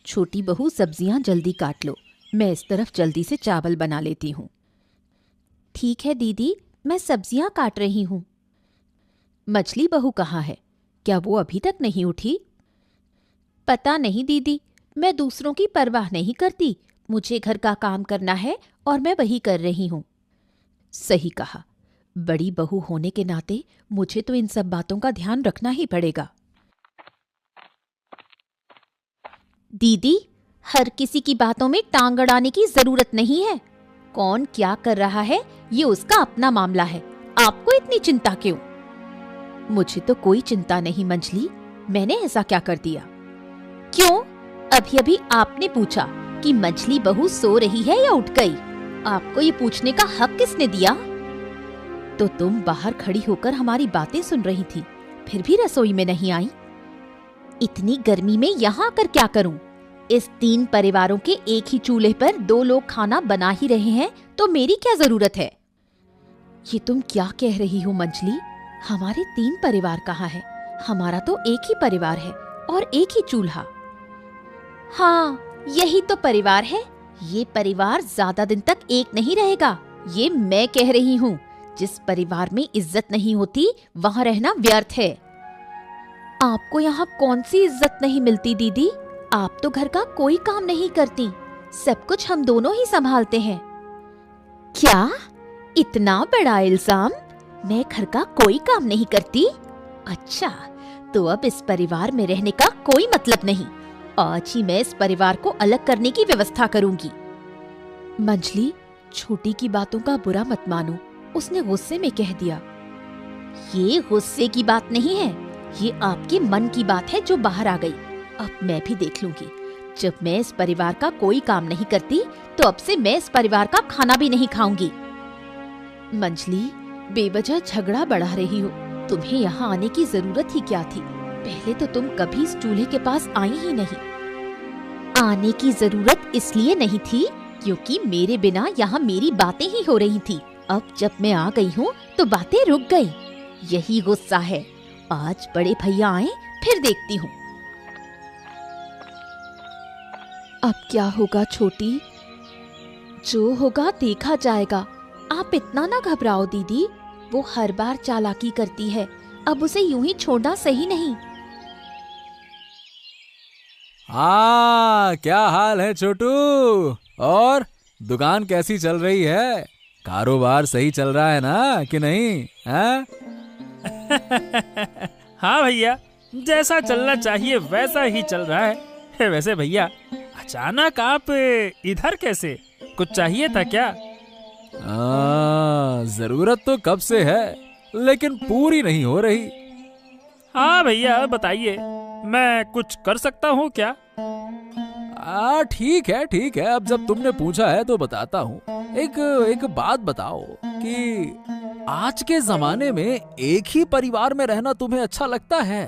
छोटी बहू सब्जियां जल्दी काट लो, मैं इस तरफ जल्दी से चावल बना लेती हूँ। ठीक है दीदी, मैं सब्जियां काट रही हूँ। मछली बहू कहाँ है? क्या वो अभी तक नहीं उठी? पता नहीं दीदी, मैं दूसरों की परवाह नहीं करती। मुझे घर का काम करना है और मैं वही कर रही हूँ। सही कहा, बड़ी बहू होने के नाते मुझे तो इन सब बातों का ध्यान रखना ही पड़ेगा। दीदी, हर किसी की बातों में टांग अड़ाने की जरूरत नहीं है। कौन क्या कर रहा है ये उसका अपना मामला है, आपको इतनी चिंता क्यों? मुझे तो कोई चिंता नहीं मंजली, मैंने ऐसा क्या कर दिया? क्यों? अभी अभी आपने पूछा कि मछली बहू सो रही है या उठ गई। आपको ये पूछने का हक किसने दिया? तो तुम बाहर खड़ी होकर हमारी बातें सुन रही थी, फिर भी रसोई में नहीं आई। इतनी गर्मी में यहाँ आकर क्या करूं? इस 3 परिवारों के एक ही चूल्हे पर 2 लोग खाना बना ही रहे हैं, तो मेरी क्या जरूरत है? ये तुम क्या कह रही हो मंजली? हमारे 3 परिवार कहाँ है? हमारा तो एक ही परिवार है और एक ही चूल्हा। हाँ, यही तो परिवार है। ये परिवार ज्यादा दिन तक एक नहीं रहेगा, ये मैं कह रही हूँ। जिस परिवार में इज्जत नहीं होती वहाँ रहना व्यर्थ है। आपको यहाँ कौन सी इज्जत नहीं मिलती दीदी? आप तो घर का कोई काम नहीं करती, सब कुछ हम दोनों ही संभालते हैं। क्या? इतना बड़ा इल्जाम? मैं घर का कोई काम नहीं करती? अच्छा, तो अब इस परिवार में रहने का कोई मतलब नहीं। आज ही मैं इस परिवार को अलग करने की व्यवस्था करूंगी। मंजली, छोटी की बातों का बुरा मत मानो, उसने गुस्से में कह दिया। ये गुस्से की बात नहीं है, ये आपके मन की बात है जो बाहर आ गई। अब मैं भी देख लूंगी। जब मैं इस परिवार का कोई काम नहीं करती तो अब से मैं इस परिवार का खाना भी नहीं खाऊंगी। मंजली, बेवजह झगड़ा बढ़ा रही हो। तुम्हें यहाँ आने की जरूरत ही क्या थी? पहले तो तुम कभी इस चूल्हे के पास आई ही नहीं। आने की जरूरत इसलिए नहीं थी क्योंकि मेरे बिना यहाँ मेरी बातें ही हो रही थी। अब जब मैं आ गई हूँ तो बातें रुक गई। यही गुस्सा है। आज बड़े भैया आए फिर देखती हूँ। अब क्या होगा छोटी? जो होगा देखा जाएगा। आप इतना ना घबराओ दीदी, वो हर बार चालाकी करती है, अब उसे यूं ही छोड़ना सही नहीं। हाँ, क्या हाल है छोटू? और दुकान कैसी चल रही है? कारोबार सही चल रहा है ना कि नहीं? हाँ? हाँ भैया, जैसा चलना चाहिए वैसा ही चल रहा है। वैसे भैया, अचानक आप इधर कैसे? कुछ चाहिए था क्या? जरूरत तो कब से है, लेकिन पूरी नहीं हो रही। हाँ भैया, बताइए, मैं कुछ कर सकता हूँ क्या? ठीक है, अब जब तुमने पूछा है तो बताता हूँ। एक बात बताओ कि आज के जमाने में एक ही परिवार में रहना तुम्हें अच्छा लगता है?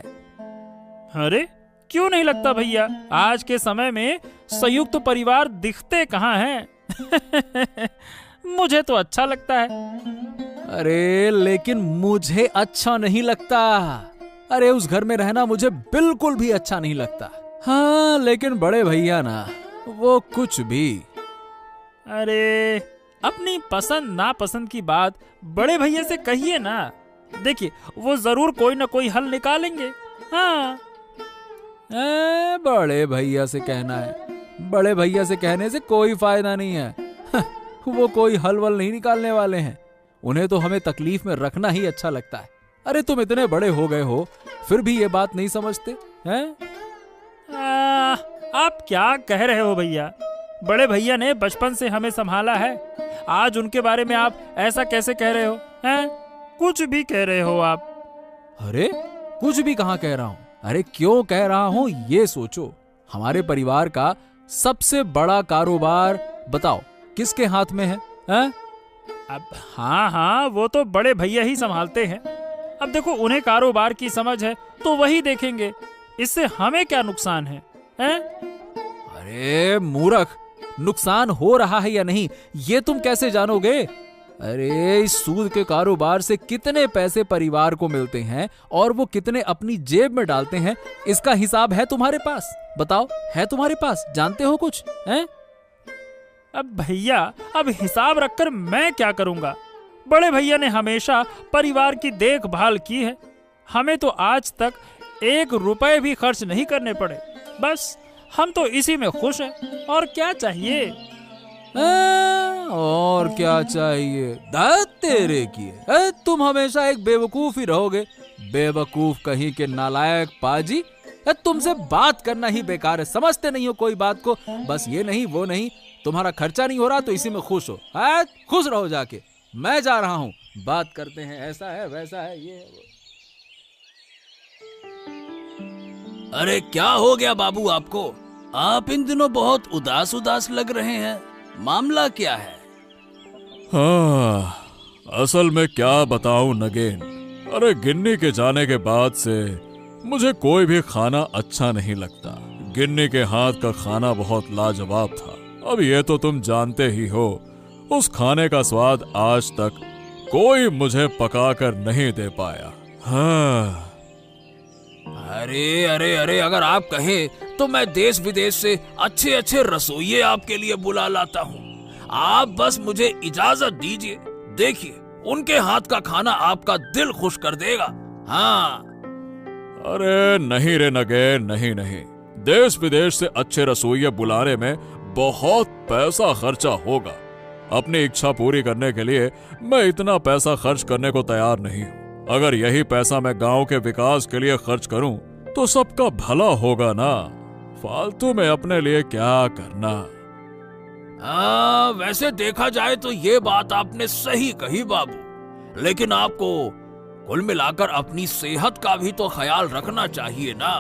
अरे क्यों नहीं लगता भैया, आज के समय में संयुक्त परिवार दिखते कहाँ हैं। मुझे तो अच्छा लगता है। अरे लेकिन मुझे अच्छा नहीं लगता। अरे उस घर में रहना मुझे बिल्कुल भी अच्छा नहीं लगता। हाँ, लेकिन बड़े भैया ना, वो कुछ भी। अरे अपनी पसंद नापसंद की बात बड़े भैया से कहिए ना। देखिए, वो जरूर कोई ना कोई हल निकालेंगे। हाँ, बड़े भैया से कहना है? बड़े भैया से कहने से कोई फायदा नहीं है। वो कोई हल वल नहीं निकालने वाले हैं। उन्हें तो हमें तकलीफ में रखना ही अच्छा लगता है। अरे तुम इतने बड़े हो गए हो फिर भी ये बात नहीं समझते हैं? आप क्या कह रहे हो भैया? बड़े भैया ने बचपन से हमें संभाला है, आज उनके बारे में आप ऐसा कैसे कह रहे हो? हैं? कुछ भी कह रहे हो आप। अरे कुछ भी कहाँ कह रहा हूँ? अरे क्यों कह रहा हूँ ये सोचो। हमारे परिवार का सबसे बड़ा कारोबार बताओ किसके हाथ में है? अब हाँ, वो तो बड़े भैया ही संभालते हैं। अब देखो, उन्हें कारोबार की समझ है तो वही देखेंगे, इससे हमें क्या नुकसान है? अरे मूर्ख, नुकसान हो रहा है या नहीं ये तुम कैसे जानोगे? अरे इस सूद के कारोबार से कितने पैसे परिवार को मिलते हैं और वो कितने अपनी जेब में डालते हैं, इसका हिसाब है तुम्हारे पास? बताओ, है तुम्हारे पास? जानते हो कुछ? हैं? अब भैया, अब हिसाब रखकर मैं क्या करूंगा? बड़े भैया ने हमेशा परिवार की देखभाल की है। हमें तो आज तक 1 रुपए भी खर्च नहीं करने पड़े। बस हम तो इसी में खुश हैं। और क्या चाहिए? और क्या चाहिए? दाद तेरे की। तुम हमेशा एक बेवकूफ ही रहोगे। बेवकूफ कहीं के नालायक पाजी। तुमसे बात करना ही बेकार है। समझते नहीं हो कोई बात को। बस ये नहीं वो नहीं, तुम्हारा खर्चा नहीं हो रहा तो इसी में खुश हो। खुश रहो जाके। मैं जा रहा हूँ, बात करते हैं। ऐसा है वैसा है ये है। अरे क्या हो गया बाबू आपको? आप इन दिनों बहुत उदास उदास लग रहे हैं। मामला क्या है? हाँ, असल में क्या बताऊं नगेन। अरे गिन्नी के जाने के बाद से मुझे कोई भी खाना अच्छा नहीं लगता। गिन्नी के हाथ का खाना बहुत लाजवाब था। अब ये तो तुम जानते ही हो, उस खाने का स्वाद आज तक कोई मुझे पका कर नहीं दे पाया। हाँ। अरे अरे अरे, अगर आप कहें तो मैं देश विदेश से अच्छे अच्छे रसोइये आपके लिए बुला लाता हूँ। आप बस मुझे इजाजत दीजिए। देखिए, उनके हाथ का खाना आपका दिल खुश कर देगा। हाँ। अरे नहीं रे नगेन, नहीं नहीं। देश विदेश से अच्छे रसोइये बुलाने में बहुत पैसा खर्चा होगा। अपनी इच्छा पूरी करने के लिए मैं इतना पैसा खर्च करने को तैयार नहीं हूँ। अगर यही पैसा मैं गांव के विकास के लिए खर्च करूं तो सबका भला होगा ना। फालतू में अपने लिए क्या करना। वैसे देखा जाए तो ये बात आपने सही कही बाबू, लेकिन आपको कुल मिलाकर अपनी सेहत का भी तो ख्याल रखना चाहिए ना।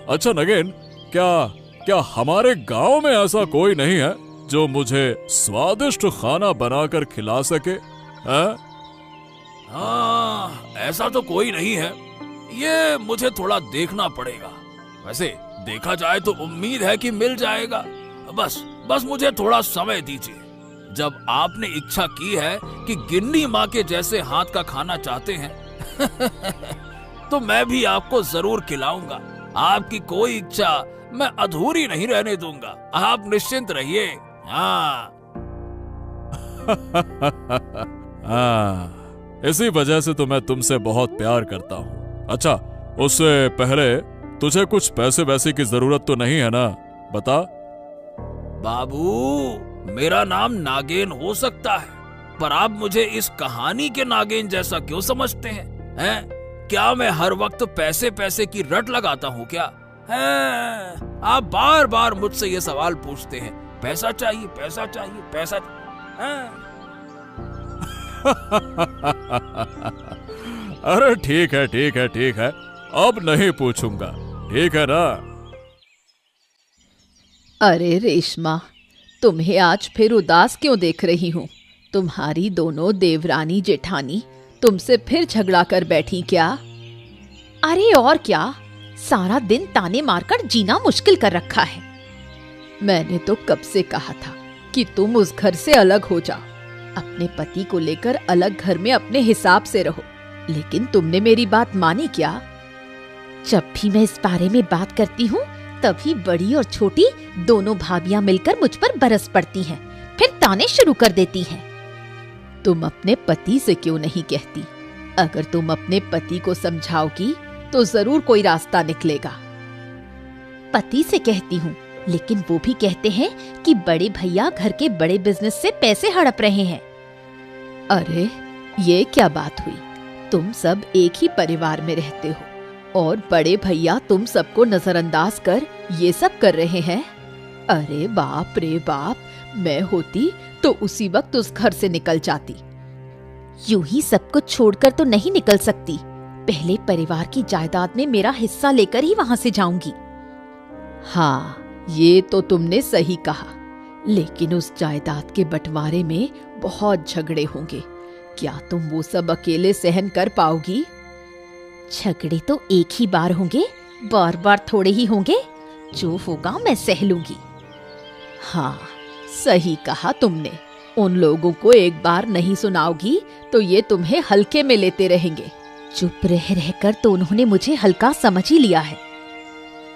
अच्छा नगेन, क्या हमारे गांव में ऐसा कोई नहीं है जो मुझे स्वादिष्ट खाना बनाकर खिला सके? ऐसा तो कोई नहीं है। ये मुझे थोड़ा देखना पड़ेगा। वैसे देखा जाए तो उम्मीद है कि मिल जाएगा। बस मुझे थोड़ा समय दीजिए। जब आपने इच्छा की है कि गिन्नी माँ के जैसे हाथ का खाना चाहते हैं तो मैं भी आपको जरूर खिलाऊंगा। आपकी कोई इच्छा मैं अधूरी नहीं रहने दूंगा। आप निश्चिंत रहिए। हाँ। इसी वजह से तो मैं तुमसे बहुत प्यार करता हूँ। अच्छा, उससे पहले तुझे कुछ पैसे वैसे की जरूरत तो नहीं है ना? बता। बाबू, मेरा नाम नागेन हो सकता है, पर आप मुझे इस कहानी के नागेन जैसा क्यों समझते हैं? क्या मैं हर वक्त पैसे पैसे की रट लगाता हूँ क्या? आप बार बार मुझसे ये सवाल पूछते हैं, पैसा चाहिए पैसा चाहिए पैसा। अरे ठीक है ठीक है ठीक है, अब नहीं पूछूंगा, ठीक है ना? अरे रेशमा, तुम्हें आज फिर उदास क्यों देख रही हूँ? तुम्हारी दोनों देवरानी जेठानी तुमसे फिर झगड़ा कर बैठी क्या? अरे और क्या, सारा दिन ताने मारकर जीना मुश्किल कर रखा है। मैंने तो कब से कहा था कि तुम उस घर से अलग हो जाओ, अपने पति को लेकर अलग घर में अपने हिसाब से रहो, लेकिन तुमने मेरी बात मानी क्या? जब भी मैं इस बारे में बात करती हूँ तभी बड़ी और छोटी दोनों भाभियां मिलकर मुझ पर बरस पड़ती हैं, फिर ताने शुरू कर देती हैं। तुम अपने पति से क्यों नहीं कहती? अगर तुम अपने पति को समझाओगी तो जरूर कोई रास्ता निकलेगा। पति से कहती हूँ, लेकिन वो भी कहते हैं कि बड़े भैया घर के बड़े बिजनेस से पैसे हड़प रहे हैं। अरे ये क्या बात हुई? तुम सब एक ही परिवार में रहते हो और बड़े भैया तुम सबको नजरअंदाज कर ये सब कर रहे हैं। अरे बाप रे बाप, मैं होती तो उसी वक्त उस घर से निकल जाती। यूं ही सब कुछ छोड़कर तो नहीं निकल सकती, पहले परिवार की जायदाद में मेरा हिस्सा लेकर ही वहां से जाऊंगी। हाँ, ये तो तुमने सही कहा, लेकिन उस जायदाद के बंटवारे में बहुत झगड़े होंगे। क्या तुम वो सब अकेले सहन कर पाओगी? झगड़े तो एक ही बार होंगे, बार बार थोड़े ही होंगे। जो होगा मैं सह लूंगी। हाँ, सही कहा तुमने। उन लोगों को एक बार नहीं सुनाओगी तो ये तुम्हें हल्के में लेते रहेंगे। चुप रह रहकर तो उन्होंने मुझे हल्का समझ ही लिया है।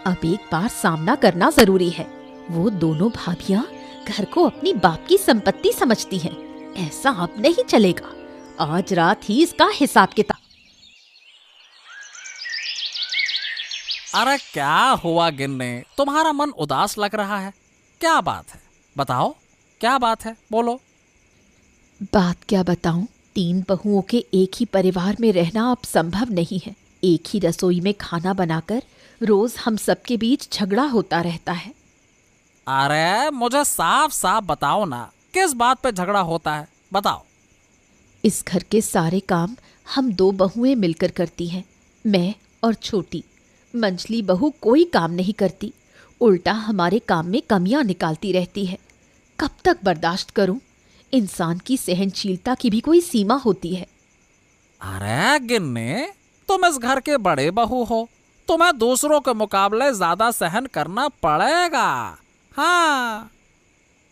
अब एक बार सामना करना जरूरी है। वो दोनों भाभियां घर को अपनी बाप की संपत्ति समझती हैं। ऐसा अब नहीं चलेगा। आज रात ही इसका हिसाब किताब। अरे क्या हुआ गिन्नी, तुम्हारा मन उदास लग रहा है? क्या बात है, बताओ क्या बात है, बोलो। बात क्या बताऊं, 3 बहुओं के एक ही परिवार में रहना अब संभव नहीं है। एक ही रसोई में खाना बनाकर रोज हम सबके बीच झगड़ा होता रहता है। अरे मुझे साफ साफ बताओ ना, किस बात पे झगड़ा होता है, बताओ। इस घर के सारे काम हम 2 बहुएं मिलकर करती हैं, मैं और छोटी। मंझली बहू कोई काम नहीं करती, उल्टा हमारे काम में कमियां निकालती रहती है। कब तक बर्दाश्त करूं? इंसान की सहनशीलता की भी कोई सीमा होती है। अरे गिन्नी, तुम इस घर के बड़े बहू हो, तुम्हें दूसरों के मुकाबले ज्यादा सहन करना पड़ेगा। हाँ,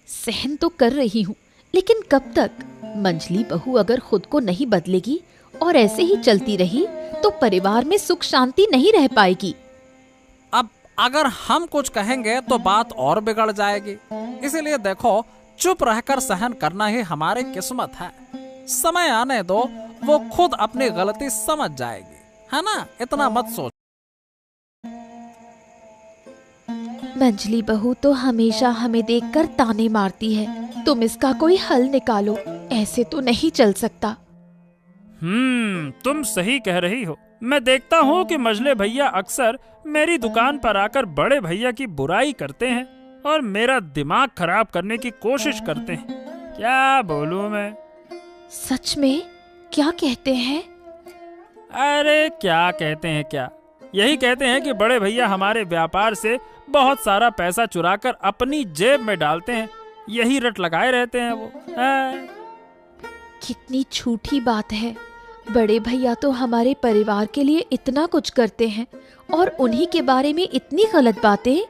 सहन तो कर रही हूँ, लेकिन कब तक? मंझली बहू अगर खुद को नहीं बदलेगी और ऐसे ही चलती रही तो परिवार में सुख शांति नहीं रह पाएगी। अब अगर हम कुछ कहेंगे तो बात और बिगड़ जाएगी। इसीलिए देखो, चुप रहकर सहन करना ही हमारी किस्मत है। समय आने दो, वो खुद अपनी गलती समझ जाएगी, है ना? इतना मत सोच। मंझली बहू तो हमेशा हमें देखकर ताने मारती है। तुम इसका कोई हल निकालो, ऐसे तो नहीं चल सकता। तुम सही कह रही हो। मैं देखता हूँ कि मझले भैया अक्सर मेरी दुकान पर आकर बड़े भैया की बुराई करते हैं और मेरा दिमाग खराब करने की कोशिश करते हैं। क्या बोलूं मैं? सच में? क्या कहते हैं? अरे क्या कहते हैं क्या, यही कहते हैं कि बड़े भैया हमारे व्यापार से बहुत सारा पैसा चुराकर अपनी जेब में डालते हैं। यही रट लगाए रहते हैं वो। कितनी झूठी बात है। बड़े भैया तो हमारे परिवार के लिए इतना कुछ करते हैं और उन्हीं के बारे में इतनी गलत बातें।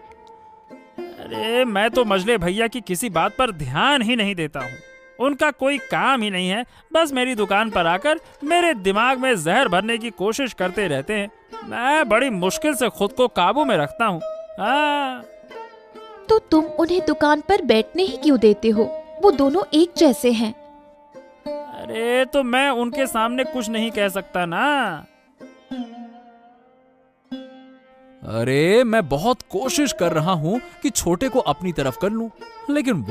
अरे मैं तो मझले भैया की किसी बात पर ध्यान ही नहीं देता हूँ। उनका कोई काम ही नहीं है, बस मेरी दुकान पर आकर मेरे दिमाग में जहर भरने की कोशिश करते रहते हैं। मैं बड़ी मुश्किल से खुद को काबू में रखता हूँ। तो तुम उन्हें दुकान पर बैठने ही क्यों देते हो? वो दोनों एक जैसे हैं। अरे तो मैं उनके सामने कुछ नहीं कह सकता ना। अरे मैं बहुत कोशिश कर रहा हूं कि छोटे को अपनी तरफ कर लूं, लेकिन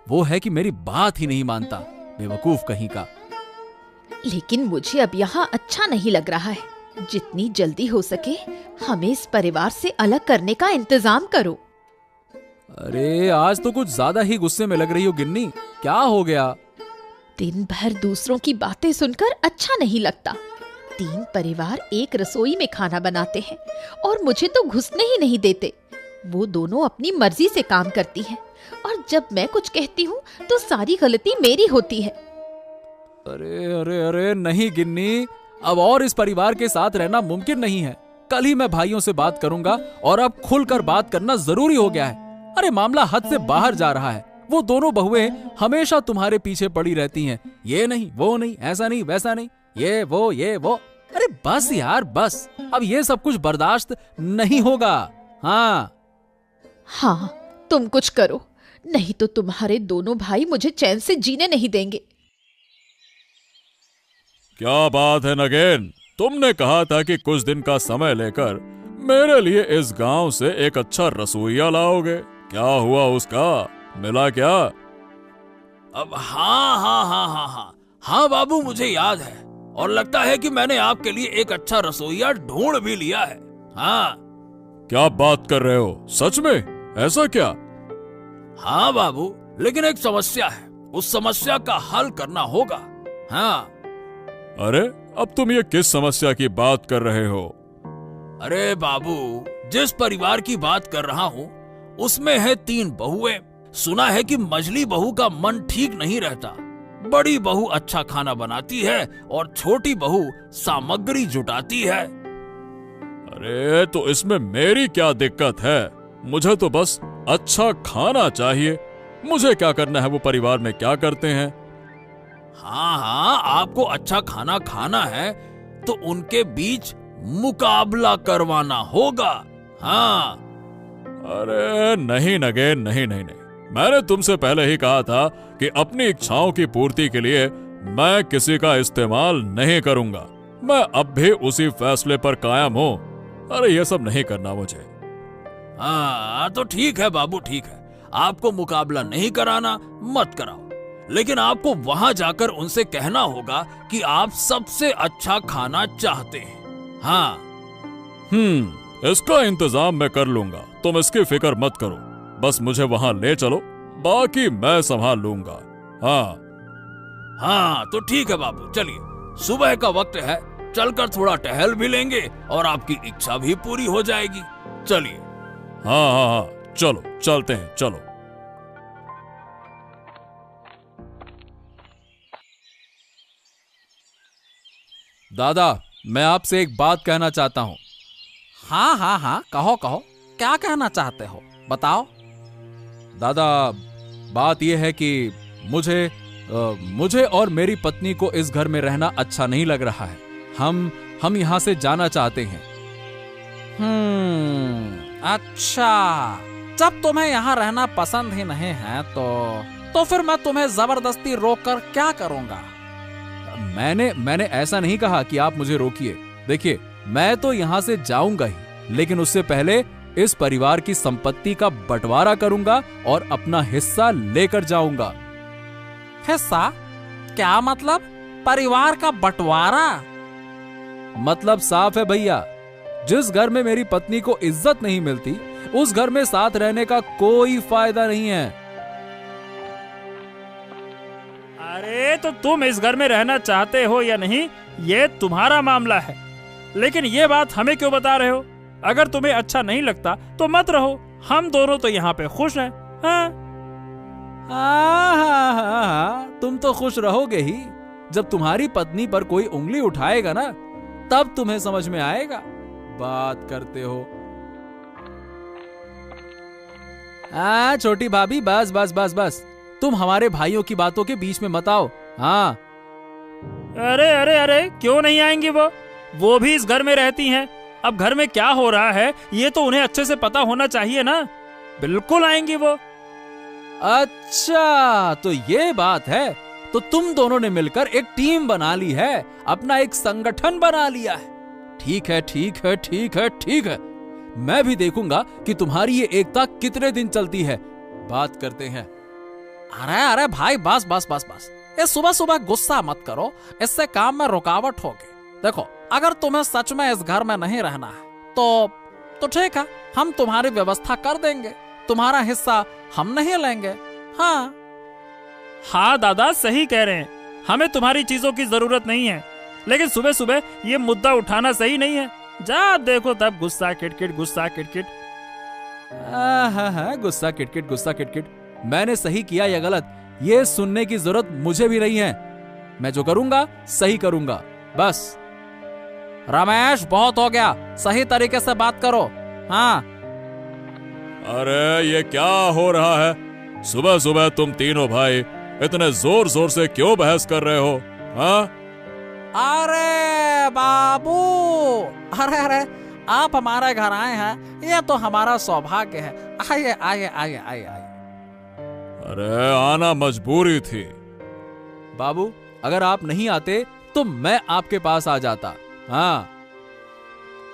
वो है कि मेरी बात ही नहीं मानता। बेवकूफ कहीं का। लेकिन मुझे अब यहाँ अच्छा नहीं लग रहा है। जितनी जल्दी हो सके हमें इस परिवार से अलग करने का इंतजाम करो। अरे आज तो कुछ ज्यादा ही गुस्से में लग रही हो गिन्नी, क्या हो गया? दिन भर दूसरों की बातें सुनकर अच्छा नहीं लगता। 3 परिवार एक रसोई में खाना बनाते हैं और मुझे तो घुसने ही नहीं देते। वो दोनों अपनी मर्जी से काम करती हैं और जब मैं कुछ कहती हूँ तो सारी गलती मेरी होती है। अरे अरे अरे नहीं गिन्नी, अब और इस परिवार के साथ रहना मुमकिन नहीं है। कल ही मैं भाइयों से बात करूंगा और अब खुलकर बात करना जरूरी हो गया है। अरे मामला हद से बाहर जा रहा है। वो दोनों बहुएं हमेशा तुम्हारे पीछे पड़ी रहती हैं। ये नहीं, वो नहीं, ऐसा नहीं, वैसा नहीं, ये वो। अरे बस यार बस, अब ये सब कुछ बर्दाश्त नहीं होगा। हाँ, तुम कुछ करो, नहीं तो तुम्हारे दोनों भाई मुझे चैन से जीने नहीं देंगे। क्या बात है नगेन, तुमने कहा था कि कुछ दिन का समय लेकर मेरे लिए इस गांव से एक अच्छा रसोइया लाओगे। क्या हुआ उसका? मिला क्या? अब हाँ बाबू, मुझे याद है और लगता है कि मैंने आपके लिए एक अच्छा रसोइया ढूंढ भी लिया है। हाँ। क्या बात कर रहे हो? सच में? ऐसा क्या? हाँ बाबू, लेकिन एक समस्या है, उस समस्या का हल करना होगा। हाँ। अरे अब तुम ये किस समस्या की बात कर रहे हो? अरे बाबू, जिस परिवार की बात कर रहा हूँ उसमें है 3 बहुएं। सुना है कि मझली बहू का मन ठीक नहीं रहता। बड़ी बहू अच्छा खाना बनाती है और छोटी बहू सामग्री जुटाती है। अरे तो इसमें मेरी क्या दिक्कत है? मुझे तो बस अच्छा खाना चाहिए। मुझे क्या करना है वो परिवार में क्या करते हैं? हाँ, आपको अच्छा खाना खाना है तो उनके बीच मुकाबला करवाना होगा। हाँ। अरे नहीं नगेन, नहीं नहीं नहीं, मैंने तुमसे पहले ही कहा था कि अपनी इच्छाओं की पूर्ति के लिए मैं किसी का इस्तेमाल नहीं करूंगा। मैं अब भी उसी फैसले पर कायम हूं। अरे ये सब नहीं करना मुझे। हाँ तो ठीक है बाबू, ठीक है, आपको मुकाबला नहीं कराना, मत कराओ, लेकिन आपको वहां जाकर उनसे कहना होगा कि आप सबसे अच्छा खाना चाहते हैं। हाँ। इसका इंतजाम मैं कर लूंगा, तुम इसकी फिक्र मत करो। बस मुझे वहां ले चलो, बाकी मैं संभाल लूंगा। हाँ हाँ तो ठीक है बाबू, चलिए, सुबह का वक्त है, चलकर थोड़ा टहल भी लेंगे और आपकी इच्छा भी पूरी हो जाएगी। चलिए। हाँ हाँ हाँ, चलो चलते हैं, चलो। दादा, मैं आपसे एक बात कहना चाहता हूँ। हाँ हाँ हाँ, कहो कहो, क्या कहना चाहते हो, बताओ। दादा, बात यह है कि मुझे और मेरी पत्नी को इस घर में रहना अच्छा नहीं लग रहा है। हम यहाँ से जाना चाहते हैं। अच्छा, जब तुम्हें यहाँ रहना पसंद ही नहीं है तो फिर मैं तुम्हें जबरदस्ती रोककर क्या करूँगा। मैंने ऐसा नहीं कहा कि आप मुझे रोकिए। देखिए, मैं तो यहाँ से जाऊंगा ही, लेकिन उससे पहले इस परिवार की संपत्ति का बंटवारा करूंगा और अपना हिस्सा लेकर जाऊंगा। हिस्सा? क्या मतलब? परिवार का बंटवारा? मतलब साफ है भैया, जिस घर में मेरी पत्नी को इज्जत नहीं मिलती, उस घर में साथ रहने का कोई फायदा नहीं है। अरे तो तुम इस घर में रहना चाहते हो या नहीं, ये तुम्हारा मामला है, लेकिन ये बात हमें क्यों बता रहे हो? अगर तुम्हें अच्छा नहीं लगता तो मत रहो, हम दोनों तो यहाँ पे खुश हैं। हाँ, तुम तो खुश रहोगे ही। जब तुम्हारी पत्नी पर कोई उंगली उठाएगा ना, तब तुम्हें समझ में आएगा। बात करते हो। छोटी भाभी, बस बस बस बस, तुम हमारे भाइयों की बातों के बीच में मत आओ। हाँ। अरे अरे अरे, क्यों नहीं आएंगी? वो भी इस घर में रहती हैं। अब घर में क्या हो रहा है ये तो उन्हें अच्छे से पता होना चाहिए ना। बिल्कुल आएंगी वो। अच्छा, तो ये बात है। तो तुम दोनों ने मिलकर एक टीम बना ली है, अपना एक संगठन बना लिया है। ठीक है ठीक है ठीक है ठीक है, मैं भी देखूंगा कि तुम्हारी ये एकता कितने दिन चलती है। बात करते हैं। अरे अरे भाई, बस बस बस बस, ये सुबह सुबह गुस्सा मत करो, इससे काम में रुकावट होगी। देखो, अगर तुम्हें सच में इस घर में नहीं रहना है तो ठीक है, हम तुम्हारी व्यवस्था कर देंगे, तुम्हारा हिस्सा हम नहीं लेंगे। हाँ हाँ दादा, सही कह रहे हैं, हमें तुम्हारी चीजों की जरूरत नहीं है, लेकिन सुबह सुबह ये मुद्दा उठाना सही नहीं है। जा देखो तब गुस्सा किटकिट, गुस्सा किटकिट। हाँ, गुस्सा किटकिट, गुस्सा किटकिट। मैंने सही किया या गलत, ये सुनने की जरूरत मुझे भी नहीं है। मैं जो करूंगा सही करूंगा, बस। रमेश, बहुत हो गया, सही तरीके से बात करो। हाँ। अरे ये क्या हो रहा है? सुबह सुबह तुम तीनों भाई इतने जोर जोर से क्यों बहस कर रहे हो? हाँ? अरे बाबू, अरे अरे, आप हमारे घर आए हैं, ये तो हमारा सौभाग्य है। आइए आइए आइए आइए आइए। अरे आना मजबूरी थी। बाबू, अगर आप नहीं आते तो मैं आपके पास आ जाता। हाँ।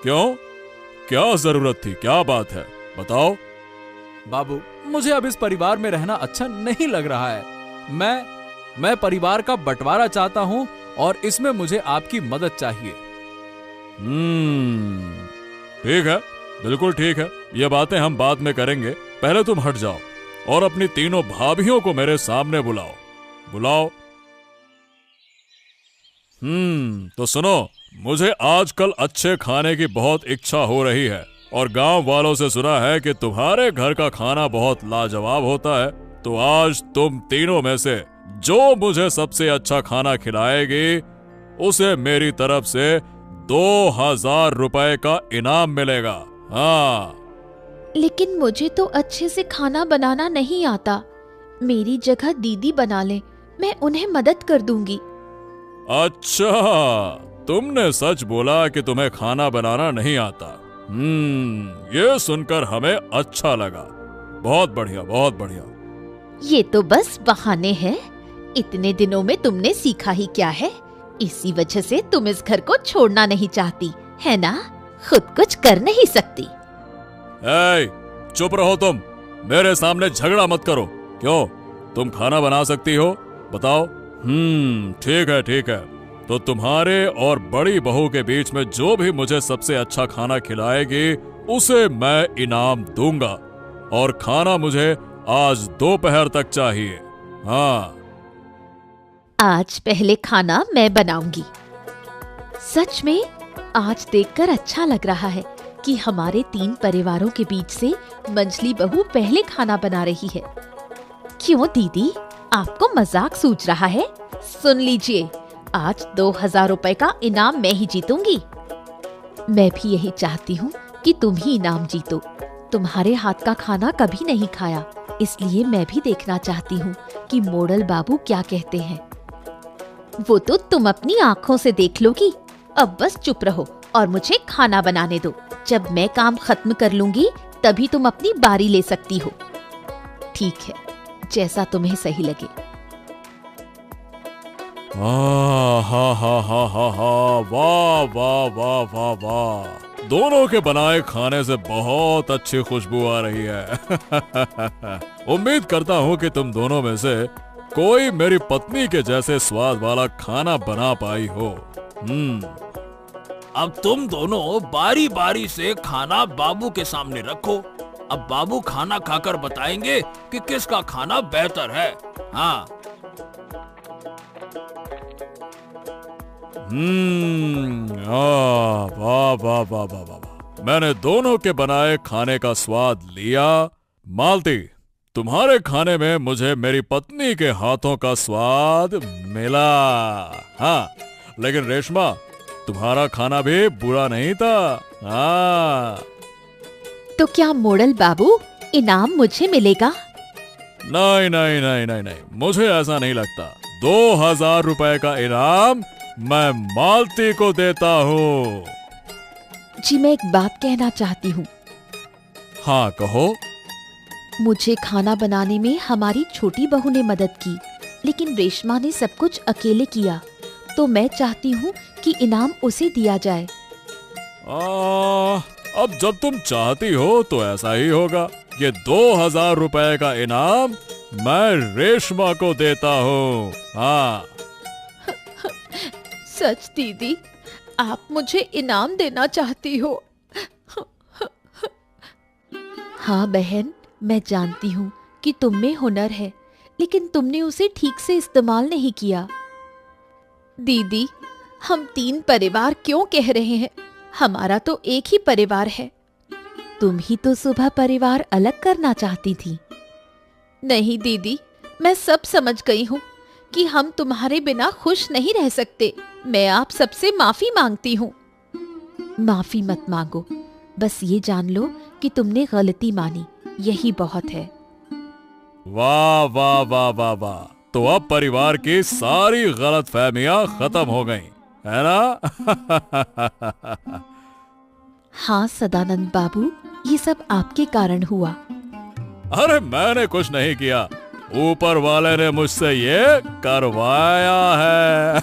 क्यों? क्या जरूरत थी? क्या बात है, बताओ। बाबू, मुझे अब इस परिवार में रहना अच्छा नहीं लग रहा है। मैं परिवार का बंटवारा चाहता हूं और इसमें मुझे आपकी मदद चाहिए। ठीक है, बिल्कुल ठीक है, ये बातें हम बाद में करेंगे। पहले तुम हट जाओ और अपनी तीनों भाभियों को मेरे सामने बुलाओ। बुलाओ। तो सुनो, मुझे आजकल अच्छे खाने की बहुत इच्छा हो रही है और गांव वालों से सुना है कि तुम्हारे घर का खाना बहुत लाजवाब होता है। तो आज तुम तीनों में से जो मुझे सबसे अच्छा खाना खिलाएगी, उसे मेरी तरफ से 2000 रुपए का इनाम मिलेगा। हाँ। लेकिन मुझे तो अच्छे से खाना बनाना नहीं आता। मेरी जगह दीदी बना ले, मैं उन्हें मदद कर दूंगी। अच्छा, तुमने सच बोला कि तुम्हें खाना बनाना नहीं आता। ये सुनकर हमें अच्छा लगा। बहुत बढ़िया, बहुत बढ़िया। ये तो बस बहाने हैं। इतने दिनों में तुमने सीखा ही क्या है? इसी वजह से तुम इस घर को छोड़ना नहीं चाहती, है ना? खुद कुछ कर नहीं सकती। चुप रहो तुम, मेरे सामने झगड़ा मत करो। क्यों, तुम खाना बना सकती हो? बताओ। ठीक है, ठीक है। तो तुम्हारे और बड़ी बहू के बीच में जो भी मुझे सबसे अच्छा खाना खिलाएगी उसे मैं इनाम दूंगा, और खाना मुझे आज दोपहर तक चाहिए। हाँ। आज पहले खाना मैं बनाऊंगी। सच में आज देखकर अच्छा लग रहा है कि हमारे 3 परिवारों के बीच से मंझली बहू पहले खाना बना रही है। क्यों दीदी, आपको मजाक सूझ रहा है? सुन लीजिए, आज 2000 रुपए का इनाम मैं ही जीतूंगी। मैं भी यही चाहती हूँ कि तुम ही इनाम जीतो। तुम्हारे हाथ का खाना कभी नहीं खाया, इसलिए मैं भी देखना चाहती हूँ कि मोड़ल बाबू क्या कहते हैं। वो तो तुम अपनी आँखों से देख लोगी। अब बस चुप रहो और मुझे खाना बनाने दो। जब मैं काम खत्म कर लूंगी तभी तुम अपनी बारी ले सकती हो। ठीक है, जैसा तुम्हें सही लगे। हा हा हा हा, वाह वाह वाह वाह वाह। दोनों के बनाए खाने से बहुत अच्छी खुशबू आ रही है। उम्मीद करता हूँ कि तुम दोनों में से कोई मेरी पत्नी के जैसे स्वाद वाला खाना बना पाई हो। अब तुम दोनों बारी बारी से खाना बाबू के सामने रखो। अब बाबू खाना खाकर बताएंगे कि किसका खाना बेहतर है। हाँ। वाह वाह वाह वाह वाह। मैंने दोनों के बनाए खाने का स्वाद लिया। मालती, तुम्हारे खाने में मुझे मेरी पत्नी के हाथों का स्वाद मिला। हाँ, लेकिन रेशमा, तुम्हारा खाना भी बुरा नहीं था। हाँ। तो क्या मोड़ल बाबू, इनाम मुझे मिलेगा? नहीं नहीं नहीं नहीं नहीं, मुझे ऐसा नहीं लगता। 2000 रुपए का इनाम मैं मालती को देता हूँ। जी, मैं एक बात कहना चाहती हूँ। हाँ, कहो। मुझे खाना बनाने में हमारी छोटी बहू ने मदद की, लेकिन रेशमा ने सब कुछ अकेले किया, तो मैं चाहती हूँ कि इनाम उसे दिया जाए। अब जब तुम चाहती हो तो ऐसा ही होगा। ये 2000 रुपए का इनाम मैं रेशमा को देता हूँ। हाँ। सच दीदी, आप मुझे इनाम देना चाहती हो? हाँ बहन, मैं जानती हूँ कि तुम में हुनर है, लेकिन तुमने उसे ठीक से इस्तेमाल नहीं किया। दीदी, हम 3 परिवार क्यों कह रहे हैं? हमारा तो एक ही परिवार है। तुम ही तो सुबह परिवार अलग करना चाहती थी। नहीं दीदी, मैं सब समझ गई हूँ कि हम तुम्हारे बिना खुश नहीं रह सकते। मैं आप सबसे माफी मांगती हूँ। माफी मत मांगो, बस ये जान लो कि तुमने गलती मानी, यही बहुत है। वाह वाह वाह वाह वाह। तो अब परिवार की सारी गलतफहमियां खत्म हो गईं, है ना? हाँ सदानंद बाबू, ये सब आपके कारण हुआ। अरे मैंने कुछ नहीं किया, ऊपर वाले ने मुझसे ये करवाया है।